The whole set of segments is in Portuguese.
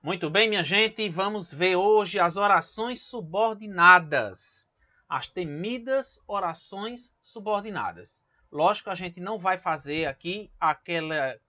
Muito bem, minha gente, vamos ver hoje as orações subordinadas. As temidas orações subordinadas. Lógico, a gente não vai fazer aqui aquela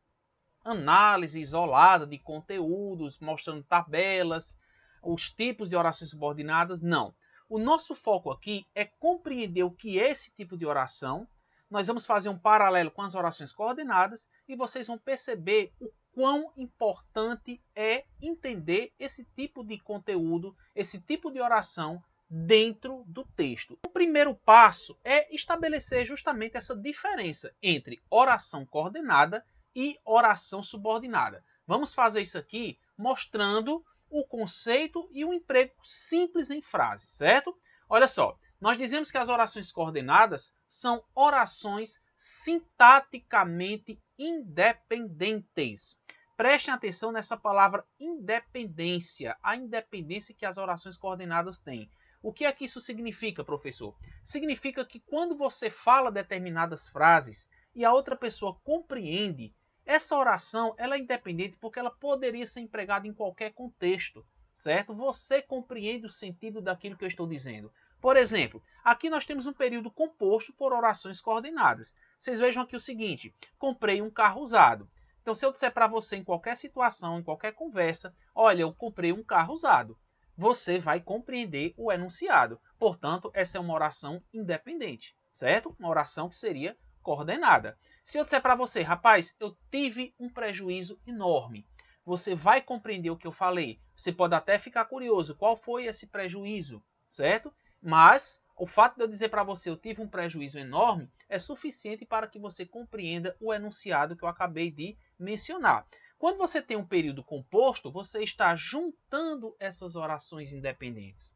análise isolada de conteúdos, mostrando tabelas, os tipos de orações subordinadas, não. O nosso foco aqui é compreender o que é esse tipo de oração. Nós vamos fazer um paralelo com as orações coordenadas e vocês vão perceber o quão importante é entender esse tipo de conteúdo, esse tipo de oração dentro do texto. O primeiro passo é estabelecer justamente essa diferença entre oração coordenada e oração subordinada. Vamos fazer isso aqui mostrando o conceito e o emprego simples em frase, certo? Olha só, nós dizemos que as orações coordenadas são orações sintaticamente independentes. Prestem atenção nessa palavra independência, a independência que as orações coordenadas têm. O que é que isso significa, professor? Significa que quando você fala determinadas frases e a outra pessoa compreende, essa oração ela é independente porque ela poderia ser empregada em qualquer contexto, certo? Você compreende o sentido daquilo que eu estou dizendo. Por exemplo, aqui nós temos um período composto por orações coordenadas. Vocês vejam aqui o seguinte, comprei um carro usado. Então, se eu disser para você em qualquer situação, em qualquer conversa, olha, eu comprei um carro usado, você vai compreender o enunciado. Portanto, essa é uma oração independente, certo? Uma oração que seria coordenada. Se eu disser para você, rapaz, eu tive um prejuízo enorme, você vai compreender o que eu falei. Você pode até ficar curioso, qual foi esse prejuízo, certo? Mas o fato de eu dizer para você, eu tive um prejuízo enorme, é suficiente para que você compreenda o enunciado que eu acabei de mencionar. Quando você tem um período composto, você está juntando essas orações independentes.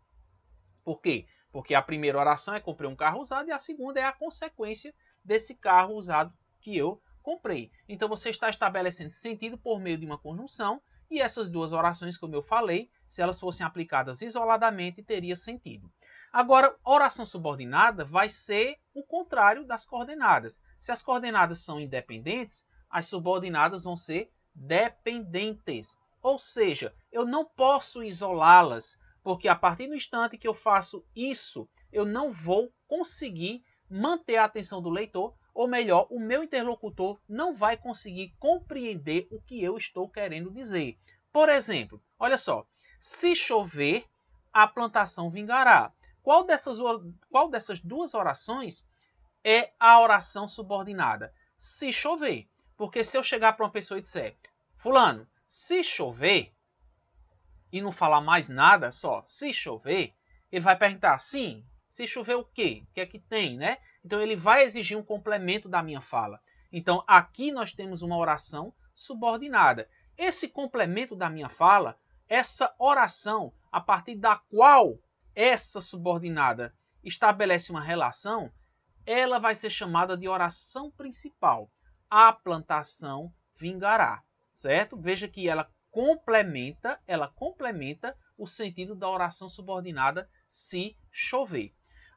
Por quê? Porque a primeira oração é comprei um carro usado e a segunda é a consequência desse carro usado que eu comprei. Então você está estabelecendo sentido por meio de uma conjunção e essas duas orações, como eu falei, se elas fossem aplicadas isoladamente, teria sentido. Agora, a oração subordinada vai ser o contrário das coordenadas. Se as coordenadas são independentes, as subordinadas vão ser dependentes. Ou seja, eu não posso isolá-las, porque a partir do instante que eu faço isso, eu não vou conseguir manter a atenção do leitor, ou melhor, o meu interlocutor não vai conseguir compreender o que eu estou querendo dizer. Por exemplo, olha só, se chover, a plantação vingará. Qual dessas duas orações é a oração subordinada? Se chover. Porque se eu chegar para uma pessoa e disser, fulano, se chover, e não falar mais nada, só se chover, ele vai perguntar, sim, se chover o quê? O que é que tem, né? Então ele vai exigir um complemento da minha fala. Então aqui nós temos uma oração subordinada. Esse complemento da minha fala, essa oração a partir da qual essa subordinada estabelece uma relação, ela vai ser chamada de oração principal. A plantação vingará, certo? Veja que ela complementa o sentido da oração subordinada se chover.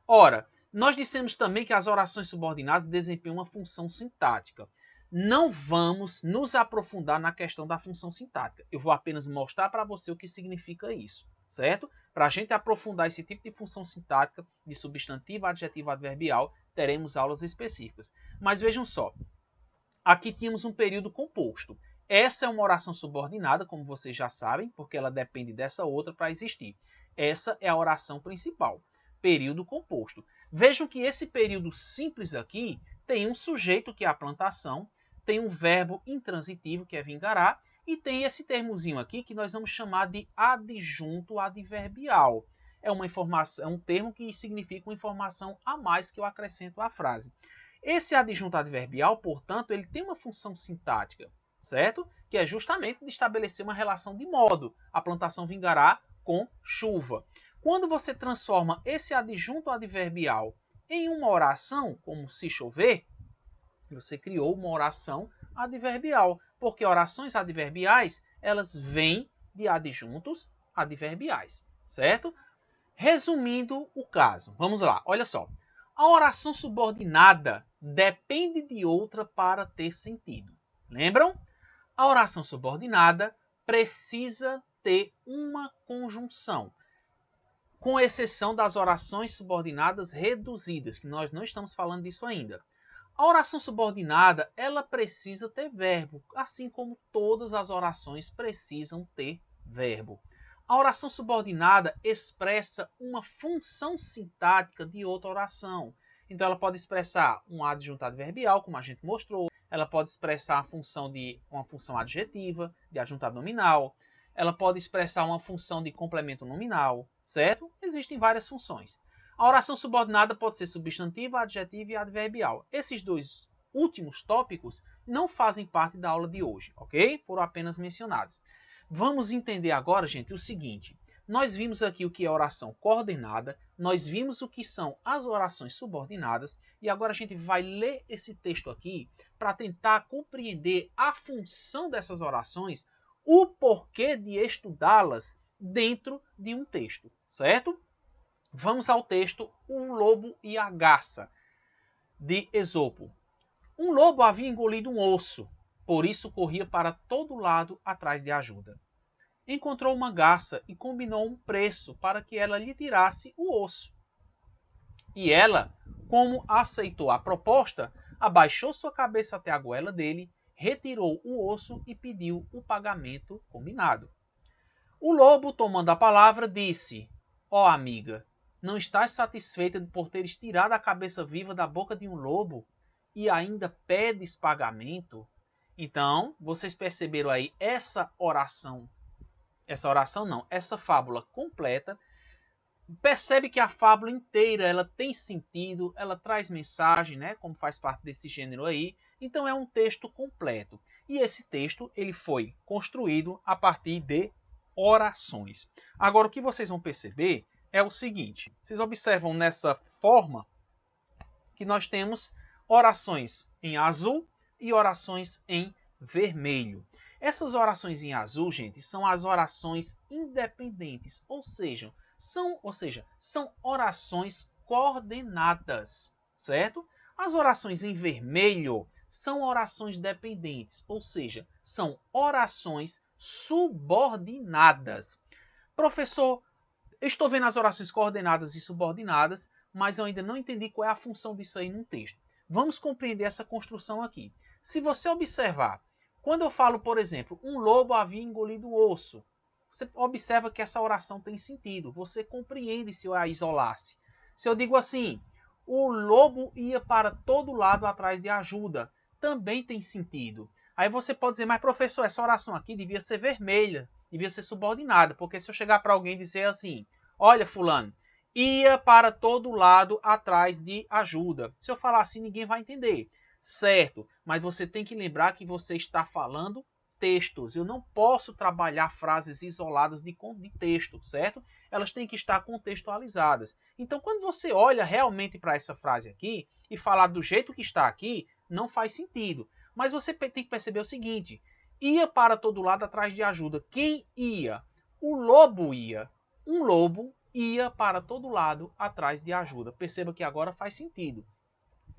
Ora, nós dissemos também que as orações subordinadas desempenham uma função sintática. Não vamos nos aprofundar na questão da função sintática. Eu vou apenas mostrar para você o que significa isso, certo? Para a gente aprofundar esse tipo de função sintática de substantivo, adjetivo, adverbial, teremos aulas específicas. Mas vejam só, aqui tínhamos um período composto. Essa é uma oração subordinada, como vocês já sabem, porque ela depende dessa outra para existir. Essa é a oração principal, período composto. Vejam que esse período simples aqui tem um sujeito, que é a plantação, tem um verbo intransitivo, que é vingará, e tem esse termozinho aqui que nós vamos chamar de adjunto adverbial. É uma informação, é um termo que significa uma informação a mais que eu acrescento à frase. Esse adjunto adverbial, portanto, ele tem uma função sintática, certo? Que é justamente de estabelecer uma relação de modo. A plantação vingará com chuva. Quando você transforma esse adjunto adverbial em uma oração, como se chover, você criou uma oração adverbial, porque orações adverbiais, elas vêm de adjuntos adverbiais, certo? Resumindo o caso, vamos lá, olha só. A oração subordinada depende de outra para ter sentido. Lembram? A oração subordinada precisa ter uma conjunção, com exceção das orações subordinadas reduzidas, que nós não estamos falando disso ainda. A oração subordinada, ela precisa ter verbo, assim como todas as orações precisam ter verbo. A oração subordinada expressa uma função sintática de outra oração. Então, ela pode expressar um adjuntado adverbial, como a gente mostrou. Ela pode expressar uma função adjetiva, de adjuntado nominal. Ela pode expressar uma função de complemento nominal, certo? Existem várias funções. A oração subordinada pode ser substantiva, adjetiva e adverbial. Esses dois últimos tópicos não fazem parte da aula de hoje, ok? Foram apenas mencionados. Vamos entender agora, gente, o seguinte. Nós vimos aqui o que é oração coordenada, nós vimos o que são as orações subordinadas, e agora a gente vai ler esse texto aqui para tentar compreender a função dessas orações, o porquê de estudá-las dentro de um texto, certo? Vamos ao texto O Lobo e a Garça, de Esopo. Um lobo havia engolido um osso, por isso corria para todo lado atrás de ajuda. Encontrou uma garça e combinou um preço para que ela lhe tirasse o osso. E ela, como aceitou a proposta, abaixou sua cabeça até a goela dele, retirou o osso e pediu o pagamento combinado. O lobo, tomando a palavra, disse: Ó amiga, não estás satisfeita por teres tirado a cabeça viva da boca de um lobo e ainda pedes pagamento? Então, vocês perceberam aí essa fábula completa. Percebe que a fábula inteira ela tem sentido, ela traz mensagem, né, como faz parte desse gênero aí. Então é um texto completo. E esse texto ele foi construído a partir de orações. Agora o que vocês vão perceber é o seguinte. Vocês observam nessa forma que nós temos orações em azul e orações em vermelho. Essas orações em azul, gente, são as orações independentes, ou seja, são orações coordenadas, certo? As orações em vermelho são orações dependentes, ou seja, são orações subordinadas. Professor, eu estou vendo as orações coordenadas e subordinadas, mas eu ainda não entendi qual é a função disso aí no texto. Vamos compreender essa construção aqui. Se você observar, quando eu falo, por exemplo, um lobo havia engolido o osso, você observa que essa oração tem sentido. Você compreende se eu a isolasse. Se eu digo assim, o lobo ia para todo lado atrás de ajuda, também tem sentido. Aí você pode dizer, mas professor, essa oração aqui devia ser vermelha, devia ser subordinada, porque se eu chegar para alguém e dizer assim, olha fulano, ia para todo lado atrás de ajuda. Se eu falar assim, ninguém vai entender. Certo, mas você tem que lembrar que você está falando textos. Eu não posso trabalhar frases isoladas de texto, certo? Elas têm que estar contextualizadas. Então, quando você olha realmente para essa frase aqui e falar do jeito que está aqui, não faz sentido. Mas você tem que perceber o seguinte, ia para todo lado atrás de ajuda. Quem ia? O lobo ia. Um lobo ia para todo lado atrás de ajuda. Perceba que agora faz sentido.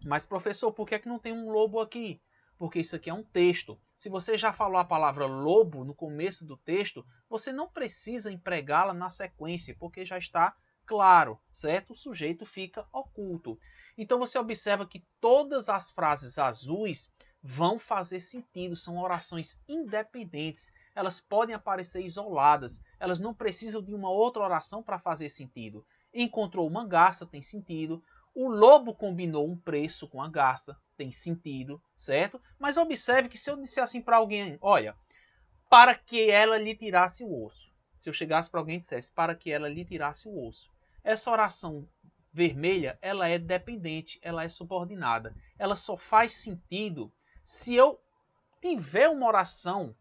Mas, professor, por que é que não tem um lobo aqui? Porque isso aqui é um texto. Se você já falou a palavra lobo no começo do texto, você não precisa empregá-la na sequência, porque já está claro, certo? O sujeito fica oculto. Então você observa que todas as frases azuis vão fazer sentido, são orações independentes. Elas podem aparecer isoladas, elas não precisam de uma outra oração para fazer sentido. Encontrou uma garça, tem sentido. O lobo combinou um preço com a garça, tem sentido, certo? Mas observe que se eu disser assim para alguém, olha, para que ela lhe tirasse o osso. Se eu chegasse para alguém e dissesse, para que ela lhe tirasse o osso. Essa oração vermelha, ela é dependente, ela é subordinada. Ela só faz sentido se eu tiver uma oração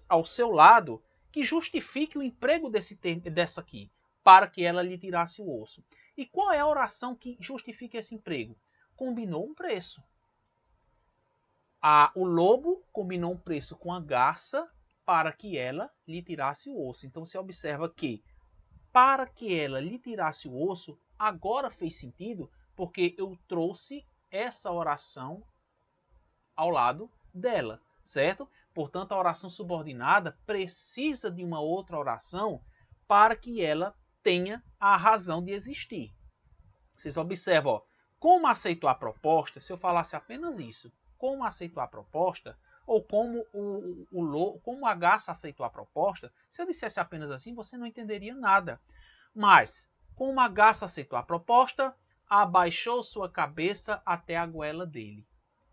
ao seu lado que justifique o emprego dessa aqui, para que ela lhe tirasse o osso. E qual é a oração que justifica esse emprego? Combinou um preço. O lobo combinou um preço com a garça para que ela lhe tirasse o osso. Então você observa que para que ela lhe tirasse o osso, agora fez sentido porque eu trouxe essa oração ao lado dela, certo? Portanto, a oração subordinada precisa de uma outra oração para que ela tenha a razão de existir. Vocês observam, ó, como aceitou a proposta, se eu falasse apenas isso, como aceitou a proposta, ou como como a Garça aceitou a proposta, se eu dissesse apenas assim, você não entenderia nada. Mas, como a Garça aceitou a proposta, abaixou sua cabeça até a goela dele.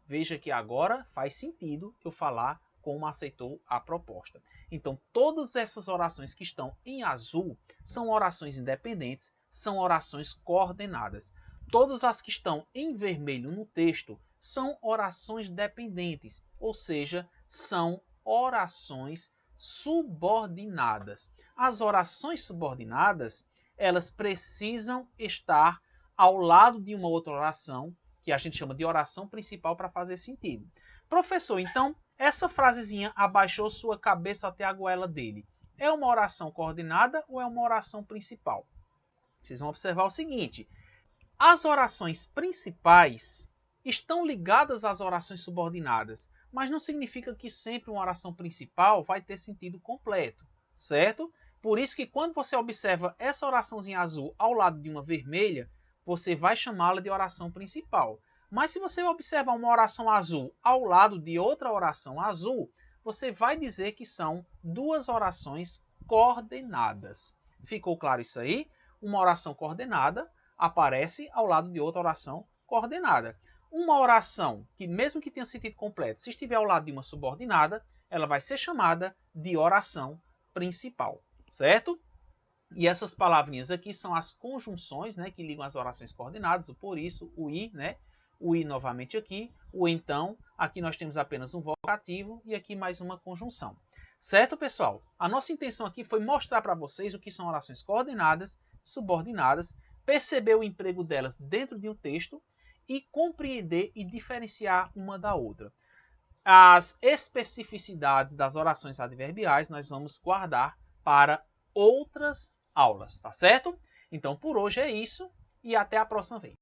Veja que agora faz sentido eu falar como aceitou a proposta. Então, todas essas orações que estão em azul são orações independentes, são orações coordenadas. Todas as que estão em vermelho no texto são orações dependentes, ou seja, são orações subordinadas. As orações subordinadas, elas precisam estar ao lado de uma outra oração, que a gente chama de oração principal, para fazer sentido. Professor, então, essa frasezinha, abaixou sua cabeça até a goela dele, é uma oração coordenada ou é uma oração principal? Vocês vão observar o seguinte: as orações principais estão ligadas às orações subordinadas, mas não significa que sempre uma oração principal vai ter sentido completo, certo? Por isso que quando você observa essa oraçãozinha azul ao lado de uma vermelha, você vai chamá-la de oração principal. Mas se você observar uma oração azul ao lado de outra oração azul, você vai dizer que são duas orações coordenadas. Ficou claro isso aí? Uma oração coordenada aparece ao lado de outra oração coordenada. Uma oração que, mesmo que tenha sentido completo, se estiver ao lado de uma subordinada, ela vai ser chamada de oração principal, certo? E essas palavrinhas aqui são as conjunções, né, que ligam as orações coordenadas, o por isso, o i, né? O i novamente aqui, o então, aqui nós temos apenas um vocativo e aqui mais uma conjunção. Certo, pessoal? A nossa intenção aqui foi mostrar para vocês o que são orações coordenadas, subordinadas, perceber o emprego delas dentro de um texto e compreender e diferenciar uma da outra. As especificidades das orações adverbiais nós vamos guardar para outras aulas, tá certo? Então, por hoje é isso e até a próxima vez.